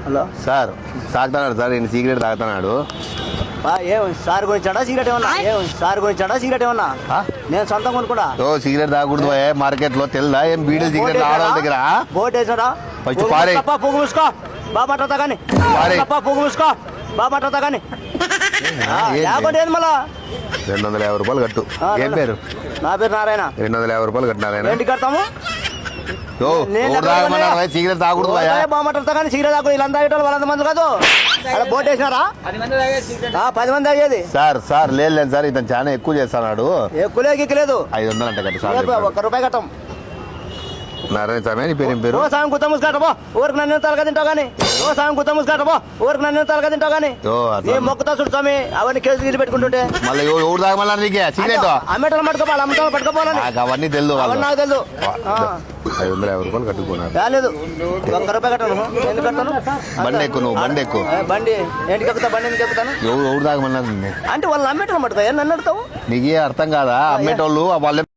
Hello sir తాగుతున్నాడు sir నేను cigarette తాగుతున్నాడు. ఏం సార్ గురించాడా సిగరెట్ ఏమన్నా? ఏం సార్ గురించాడా సిగరెట్ ఏమన్నా? నేను సొంతం కొనుక్కోడా? సిగరెట్ తాగకూడదు మార్కెట్ లో తెలుదా? ఏం బీడీలు సిగరెట్ ఆడవాళ్ళ దగ్గర బోట్ వేసాడా? ఫస్ట్ పారే పొగు మూసుకో బాబాటా కానీ పొగు మూసుకో బాబాటా కానీ లేకపోతే ఏది మళ్ళా 250 రూపాయలు కట్టు. ఏం పేరు? నా పేరు నారాయణ. 250 రూపాయలు కట్టు నారాయణ. ఏంటి కడతాము? సిగరెట్ తాగకూడదు బాగుంటుంది కానీ సిగరెట్ తాగు ఇలా తాగేటోళ్ళు వాళ్ళంత మంది కాదు. అలా బోట్ వేసినారా? 10 మంది అయ్యేది. సార్ లేదు సార్ ఇతను చాలా ఎక్కువ చేస్తున్నాడు. ఎక్కువలే ఎక్కలేదు. 500 అంట కట్టు సార్. 1 రూపాయి కట్టం. నారాయణ స్వామి అని పేరు. ఏం పేరు? ఓ సాయం గుత్త ముసుకాటపో ఊరికి నన్ను తలగా తింటావు కానీ. ఓ సాయం గుత్త ముసుకాటపో ఊరికి నన్ను తలగా తింటావు కానీ. మొక్కుతా చూడు స్వామి అవన్నీ కేసు గీసి పెట్టుకుంటుంటే మళ్ళీ ఎవరు తాగమన్నారు నీకే సిగరెట్? అమ్మేటలు పట్టుకోవాలి అమ్మటలు పట్టుకోపోవాలని అవన్నీ తెలుసు. అవన్నీ నాకు తెలుసు. 550 రూపాయలు కట్టుకున్నారు. లేదు 1 రూపాయి కట్టాను. ఎందుకు కట్టాను? బండి ఎక్కువ నువ్వు బండి ఎక్కువ. బండి ఏంటికి ఎక్కుతా? బండి ఎందుకు ఎక్కుతాను? ఎవరు తాగమన్నారు? అంటే వాళ్ళు అమ్మేటలు పట్టుతాయి నన్ను అడుగుతావు? నీకే అర్థం కాదా? అమ్మేటోళ్ళు వాళ్ళ